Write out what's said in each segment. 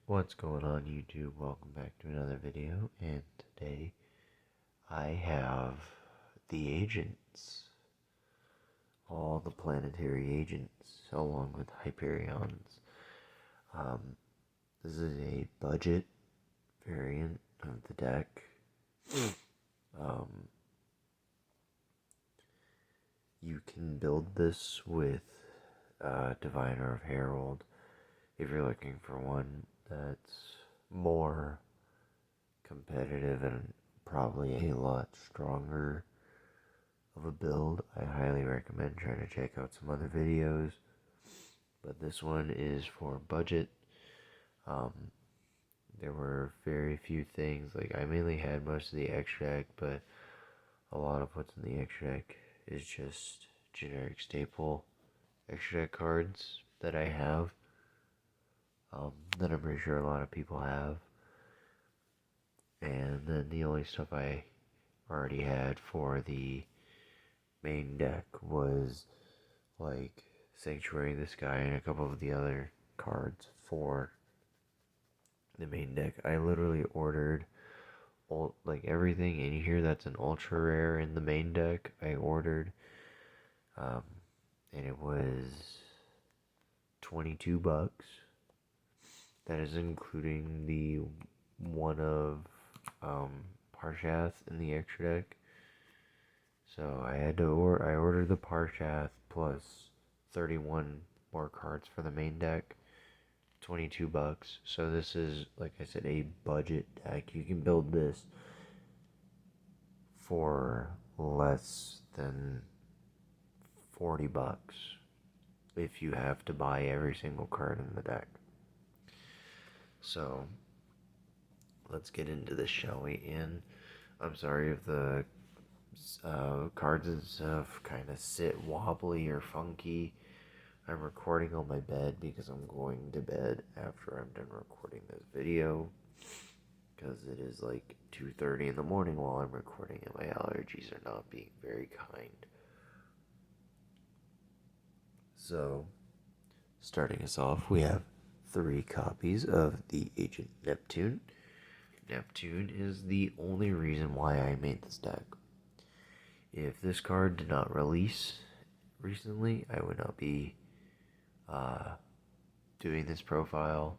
What's going on YouTube? Welcome back to another video, and today I have the agents, all the planetary agents, along with Hyperions. Um, this is a budget variant of the deck. Um, you can build this with Diviner of Herald if you're looking for one that's more competitive and probably a lot stronger of a build. I highly recommend trying to check out some other videos, but this one is for budget. Um, there were very few things, like I mainly had most of the extract, but a lot of what's in the extract is just generic staple extract cards that I have, that I'm pretty sure a lot of people have. And then the only stuff I already had for the main deck was like Sanctuary the Sky and a couple of the other cards for the main deck. I literally ordered like everything in here that's an ultra rare in the main deck. I ordered, um, and it was $22. That is including the one of Parshath in the extra deck. So I had to I ordered the Parshath plus 31 more cards for the main deck. $22. So this is, like I said, a budget deck. You can build this for less than $40 if you have to buy every single card in the deck. So let's get into this, shall we? And I'm sorry if the cards and stuff kind of sit wobbly or funky. I'm recording on my bed because I'm going to bed after I'm done recording this video, because it is like 2:30 in the morning while I'm recording and my allergies are not being very kind. So, starting us off, we have 3 copies of the Agent Neptune. Neptune is the only reason why I made this deck. If this card did not release recently, I would not be doing this profile.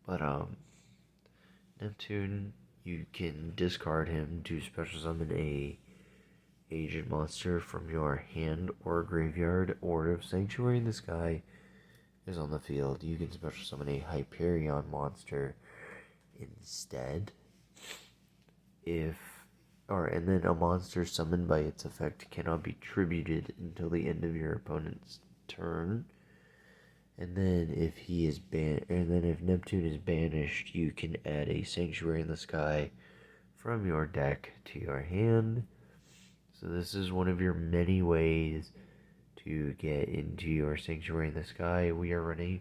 But Neptune, you can discard him to special summon a agent monster from your hand or graveyard, or if Sanctuary in the Sky is on the field, you can special summon a Hyperion monster instead. And then a monster summoned by its effect cannot be tributed until the end of your opponent's turn. And then if Neptune is banished, you can add a Sanctuary in the Sky from your deck to your hand. So this is one of your many ways to get into your Sanctuary in the Sky. We are running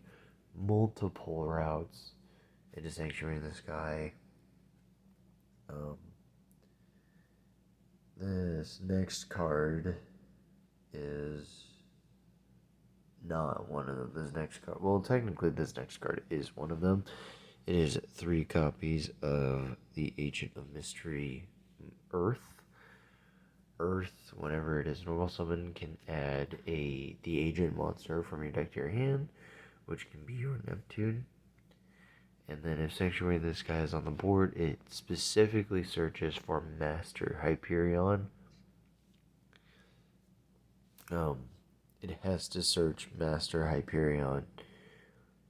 multiple routes into Sanctuary in the Sky. This next card is not one of them. Technically this next card is one of them. It is 3 copies of the Agent of Mystery Earth. Earth, whenever it is normal summon, can add the agent monster from your deck to your hand, which can be your Neptune. And then if Sanctuary in the Sky is on the board, it specifically searches for Master Hyperion. It has to search Master Hyperion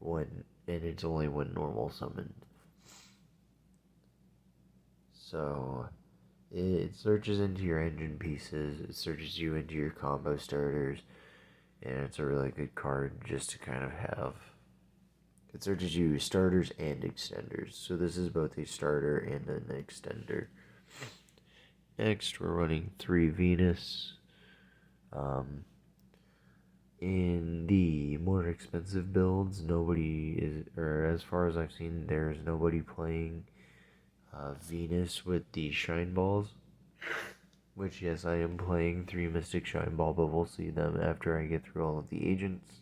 and it's only when normal summoned. So it searches into your engine pieces, it searches you into your combo starters, and it's a really good card just to kind of have. It searches you starters and extenders, so this is both a starter and an extender. Next, we're running 3 Venus. In the more expensive builds, as far as I've seen, there's nobody playing Venus with the Shine Balls. Which, yes, I am playing 3 Mystic Shine Ball, but we'll see them after I get through all of the agents.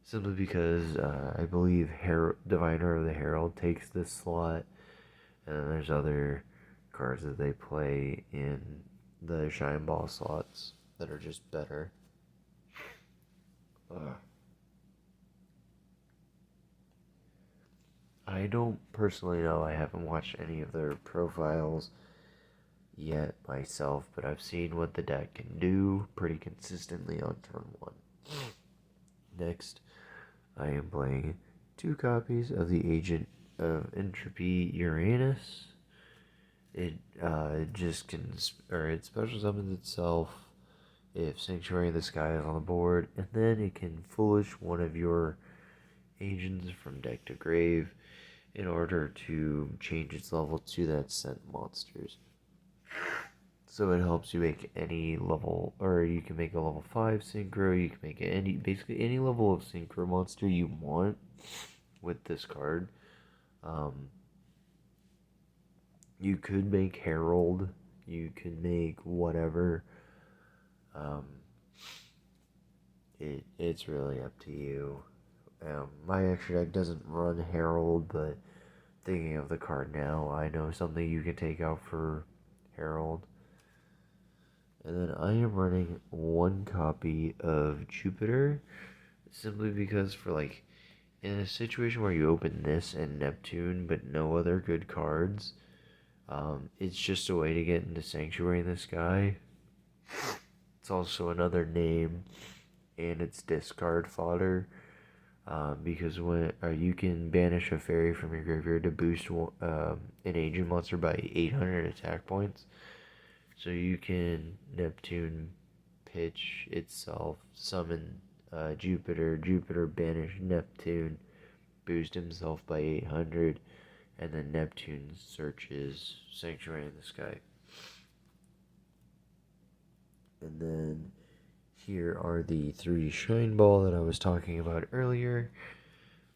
simply because I believe Diviner of the Herald takes this slot, and then there's other cards that they play in the Shine Ball slots that are just better. I don't personally know. I haven't watched any of their profiles yet myself, but I've seen what the deck can do pretty consistently on turn 1. Next, I am playing 2 copies of the Agent of Entropy Uranus. It just can, or it special summons itself if Sanctuary of the Sky is on the board, and then it can foolish one of your agents from deck to grave in order to change its level to that sent monsters. So it helps you make any level, or you can make a level 5 synchro, you can make basically any level of synchro monster you want with this card. You could make Herald, you could make whatever. It's really up to you. My extra deck doesn't run Herald, but thinking of the card now, I know something you can take out for Herald. And then I am running 1 copy of Jupiter, simply because for like, in a situation where you open this and Neptune, but no other good cards, it's just a way to get into Sanctuary in the Sky. It's also another name, and it's discard fodder, because when you can banish a fairy from your graveyard to boost an agent monster by 800 attack points. So you can Neptune pitch itself, summon Jupiter, Jupiter banish Neptune, boost himself by 800, and then Neptune searches Sanctuary in the Sky. And then here are the 3 Shine Ball that I was talking about earlier.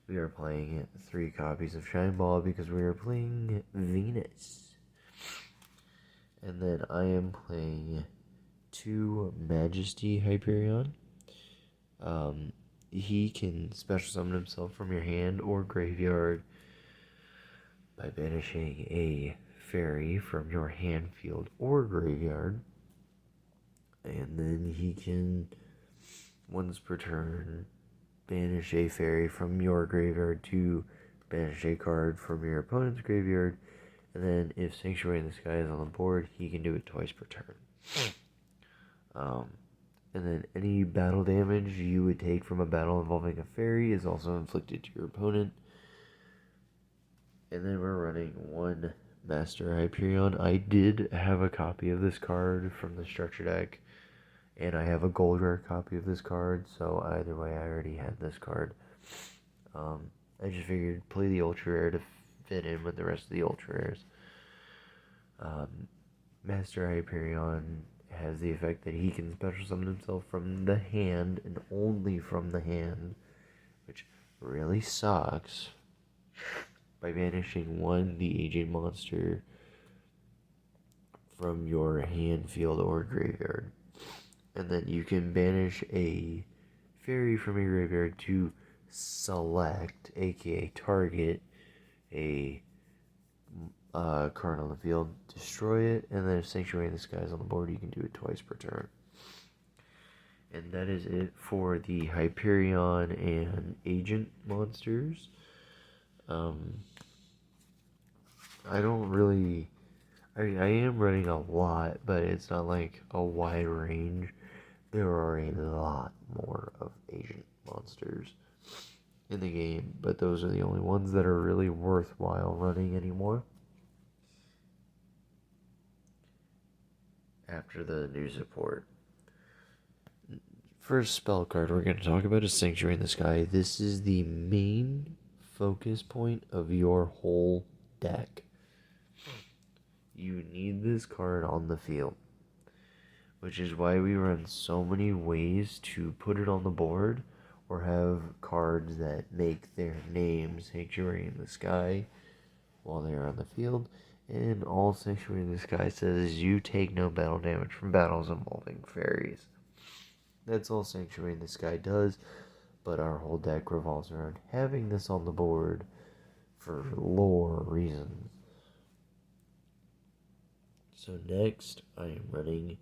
We are playing 3 copies of Shine Ball because we are playing Venus. And then I am playing 2 Majesty Hyperion. He can special summon himself from your hand or graveyard by banishing a fairy from your hand, field, or graveyard. And then he can, once per turn, banish a fairy from your graveyard to banish a card from your opponent's graveyard. And then if Sanctuary in the Sky is on the board, he can do it twice per turn. And then any battle damage you would take from a battle involving a fairy is also inflicted to your opponent. And then we're running 1 Master Hyperion. I did have a copy of this card from the structure deck, and I have a gold rare copy of this card, so either way I already had this card. I just figured play the ultra rare to fit in with the rest of the ultra rares. Master Hyperion has the effect that he can special summon himself from the hand and only from the hand, which really sucks, by banishing 1 the agent monster from your hand, field, or graveyard. And then you can banish a fairy from your graveyard to select, aka target, a card on the field, destroy it, and then if Sanctuary in the Sky is on the board, you can do it twice per turn. And that is it for the Hyperion and Agent monsters. I don't really... I am running a lot, but it's not like a wide range. There are a lot more of Agent monsters in the game, but those are the only ones that are really worthwhile running anymore. After the new support. First spell card we're going to talk about is Sanctuary in the Sky. This is the main focus point of your whole deck. You need this card on the field, which is why we run so many ways to put it on the board or have cards that make their name Sanctuary in the Sky while they are on the field. And all Sanctuary in the Sky says is you take no battle damage from battles involving fairies. That's all Sanctuary in the Sky does. but our whole deck revolves around having this on the board for lore reasons. So next, I am running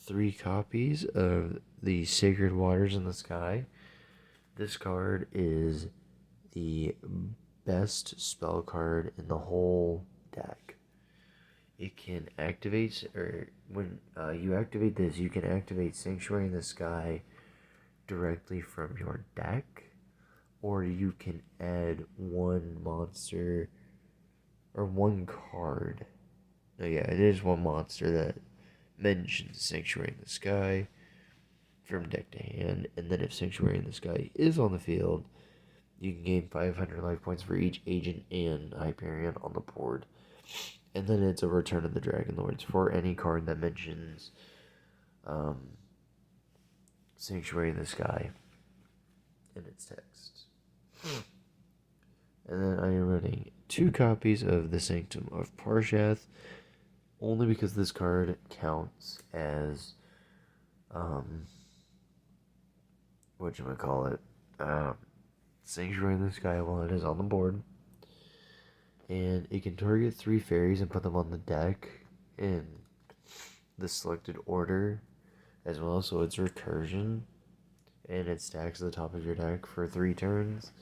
3 copies of the Sacred Waters in the Sky. This card is the best spell card in the whole deck. It can activate, or when you activate this, you can activate Sanctuary in the Sky directly from your deck, or you can add one monster or one card. No, yeah, it is one monster that mentions Sanctuary in the Sky from deck to hand, and then if Sanctuary in the Sky is on the field, you can gain 500 life points for each agent and Hyperion on the board. And then it's a Return of the Dragon Lords for any card that mentions Sanctuary in the Sky in its text. And then I am running 2 copies of the Sanctum of Parshath, only because this card counts as whatchamacallit, Sanctuary in the Sky while it is on the board. And it can target 3 fairies and put them on the deck in the selected order as well, so it's recursion, and it stacks at the top of your deck for 3 turns.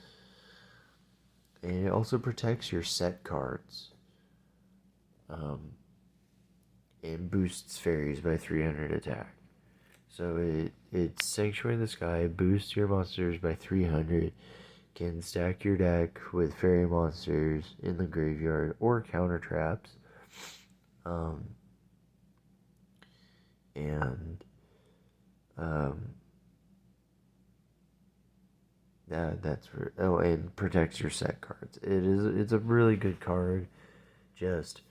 And it also protects your set cards, and boosts fairies by 300 attack. So it's Sanctuary in the Sky, boosts your monsters by 300, can stack your deck with fairy monsters in the graveyard or counter traps. That's for, and protects your set cards. It's a really good card. Just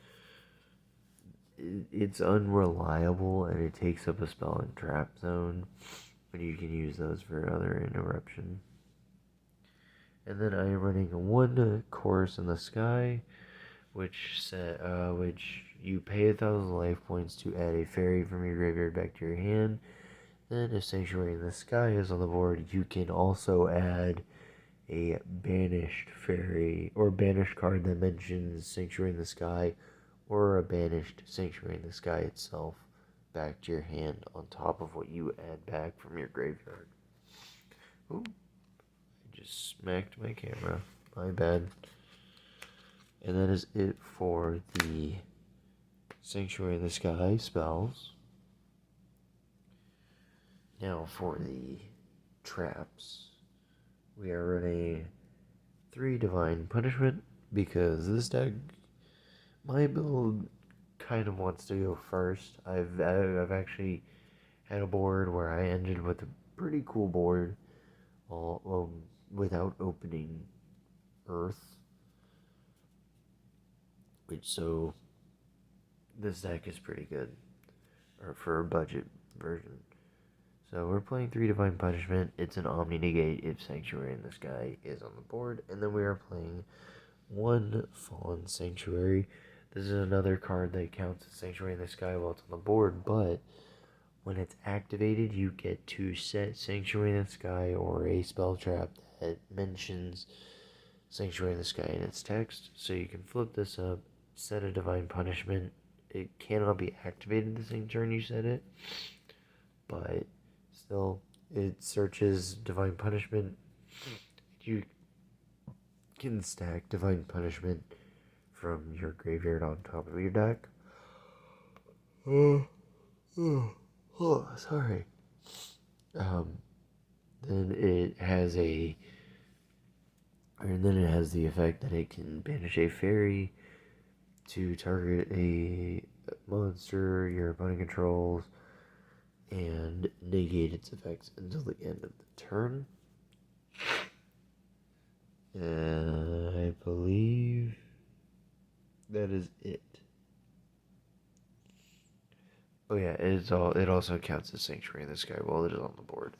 it's unreliable, and it takes up a spell and trap zone, but you can use those for other interruption. And then I am running 1 Chorus in the Sky, which you pay 1,000 life points to add a fairy from your graveyard back to your hand. Then if Sanctuary in the Sky is on the board, you can also add a banished fairy or banished card that mentions Sanctuary in the Sky, or a banished Sanctuary in the Sky itself back to your hand on top of what you add back from your graveyard. Ooh, I just smacked my camera. My bad. And that is it for the Sanctuary in the Sky spells. Now for the traps, we are running 3 Divine Punishment, because this deck, my build kind of wants to go first. I've actually had a board where I ended with a pretty cool board, without opening Earth, so this deck is pretty good, or for a budget version. So we're playing 3 Divine Punishment. It's an Omni Negate if Sanctuary in the Sky is on the board. And then we are playing 1 Fallen Sanctuary. This is another card that counts as Sanctuary in the Sky while it's on the board, but when it's activated, you get to set Sanctuary in the Sky or a spell trap that mentions Sanctuary in the Sky in its text. So you can flip this up, set a Divine Punishment. It cannot be activated the same turn you set it, but still, it searches Divine Punishment. You can stack Divine Punishment from your graveyard on top of your deck. Sorry. Then it has the effect that it can banish a fairy to target a monster your opponent controls, and negate its effects until the end of the turn. I believe that is it. Oh yeah, it also counts as Sanctuary in the Sky while it is on the board.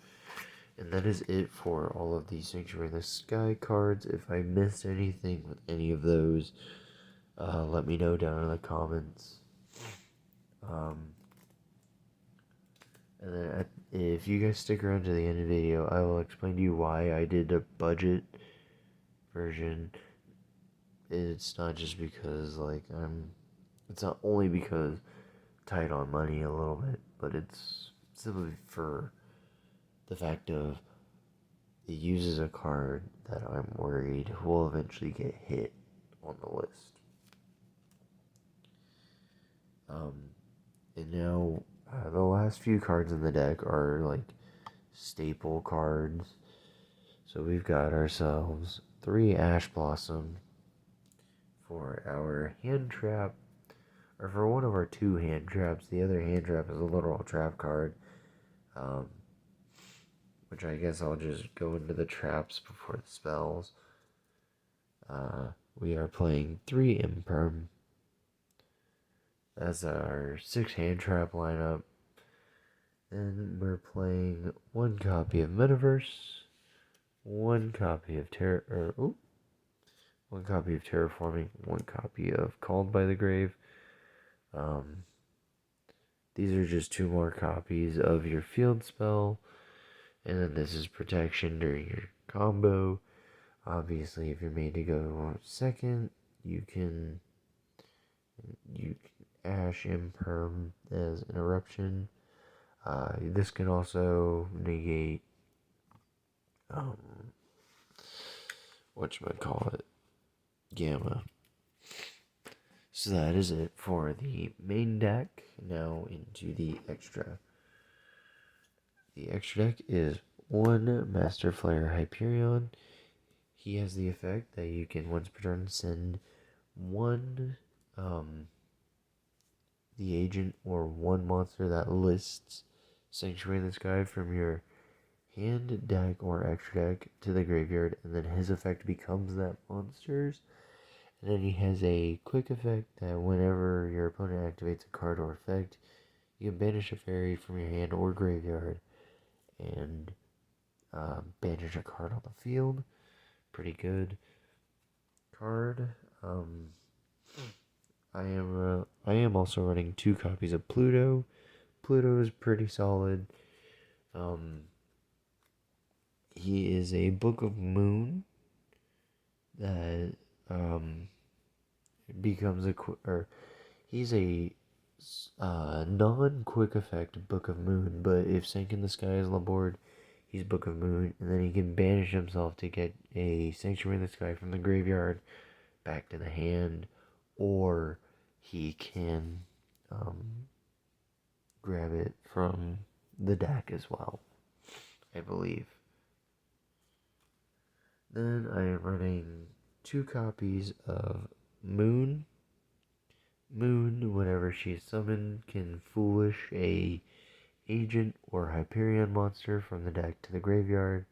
And that is it for all of the Sanctuary in the Sky cards. If I missed anything with any of those, let me know down in the comments. And then if you guys stick around to the end of the video, I will explain to you why I did a budget version. It's not just because it's not only because tight on money a little bit, but it's simply for the fact of it uses a card that I'm worried will eventually get hit on the list. And now the last few cards in the deck are like staple cards. So we've got ourselves 3 Ash Blossom for our hand trap, or for one of our 2 hand traps. The other hand trap is a literal trap card, which I guess I'll just go into the traps before the spells. We are playing 3 Imperm. That's our 6 hand trap lineup. Then we're playing 1 copy of Metaverse, 1 copy of one copy of Terraforming, 1 copy of Called by the Grave. These are just 2 more copies of your field spell, and then this is protection during your combo. Obviously, if you're made to go second, you can Ash Imperm as Interruption. This can also negate whatchamacallit, Gamma. So that is it for the main deck. Now into the extra. The extra deck is 1 Master Flare Hyperion. He has the effect that you can once per turn send 1 the agent or 1 monster that lists Sanctuary in the Sky from your hand, deck, or extra deck to the graveyard, and then his effect becomes that monster's. And then he has a quick effect that whenever your opponent activates a card or effect, you can banish a fairy from your hand or graveyard and banish a card on the field. Pretty good card. I am also running 2 copies of Pluto. Pluto is pretty solid. He is a Book of Moon that becomes he's a non-quick effect Book of Moon, but if Sank in the Sky is on the board, he's Book of Moon, and then he can banish himself to get a Sanctuary in the Sky from the graveyard back to the hand, or he can grab it from the deck as well, I believe. Then I am running 2 copies of Moon. Moon, whenever she is summoned, can foolish a agent or Hyperion monster from the deck to the graveyard.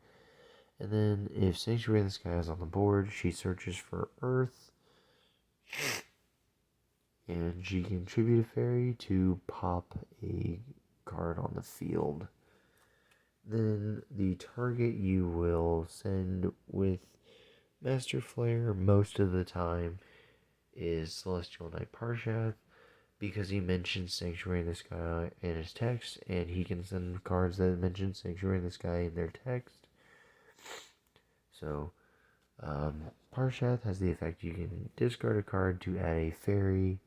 And then if Sanctuary in the Sky is on the board, she searches for Earth, and she can tribute a fairy to pop a card on the field. Then the target you will send with Master Flare most of the time is Celestial Knight Parshath, because he mentions Sanctuary in the Sky in his text, and he can send cards that mention Sanctuary in the Sky in their text. So, Parshath has the effect you can discard a card to add a fairy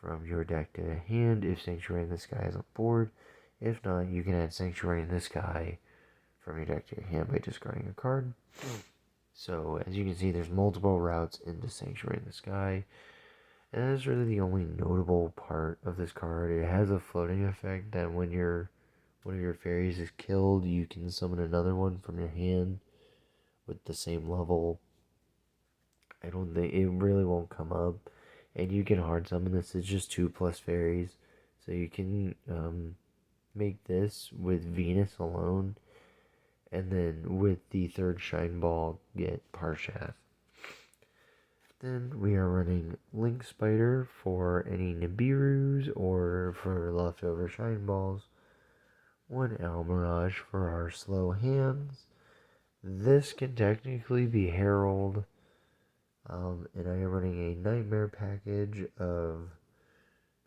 from your deck to the hand if Sanctuary in the Sky is on board. If not, you can add Sanctuary in the Sky from your deck to your hand by discarding a card. So, as you can see, there's multiple routes into Sanctuary in the Sky. And that is really the only notable part of this card. It has a floating effect that when one of your fairies is killed, you can summon another one from your hand with the same level. I don't think it really won't come up. And you can hard summon this. It's just 2+ fairies. So you can make this with Venus alone. And then with the 3rd Shine Ball, get Parshath. Then we are running Link Spider for any Nibiru's or for leftover Shine Balls. 1 Almirage for our slow hands. This can technically be Herald. And I am running a Nightmare package of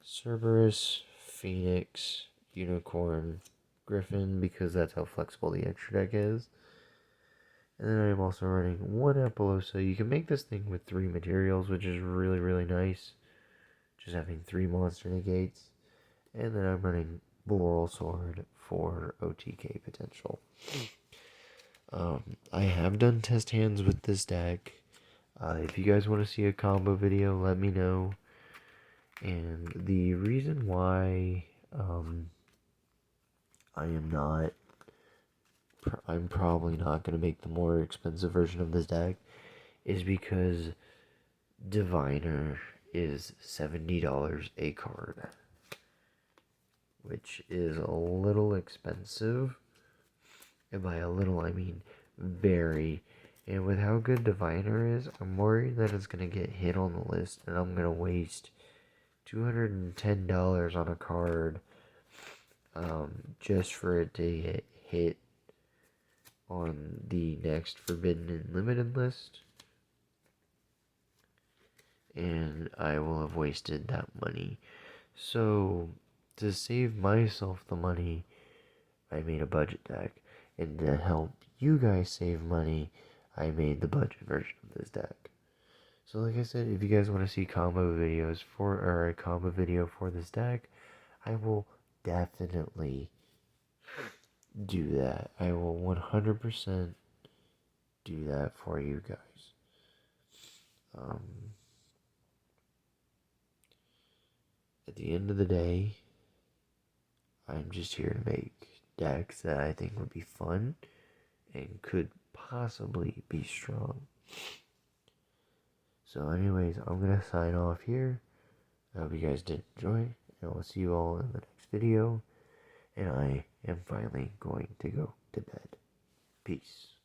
Cerberus, Phoenix, Unicorn, Griffin because that's how flexible the extra deck is. And then I'm also running one Apollousa. You can make this thing with 3 materials, which is really, really nice. Just having 3 monster negates. And then I'm running Boral Sword for OTK potential. I have done test hands with this deck. If you guys want to see a combo video, let me know. And the reason why I'm probably not going to make the more expensive version of this deck is because Diviner is $70 a card, which is a little expensive. And by a little, I mean very. And with how good Diviner is, I'm worried that it's going to get hit on the list and I'm going to waste $210 on a card just for it to get hit on the next Forbidden and Limited list. And I will have wasted that money. So, to save myself the money, I made a budget deck. And to help you guys save money, I made the budget version of this deck. So like I said, if you guys want to see combo videos or a combo video for this deck, I will definitely do that. I will 100% do that for you guys. At the end of the day, I'm just here to make decks that I think would be fun and could possibly be strong. So anyways, I'm going to sign off here. I hope you guys did enjoy, and I'll see you all in the next video. And I am finally going to go to bed. Peace.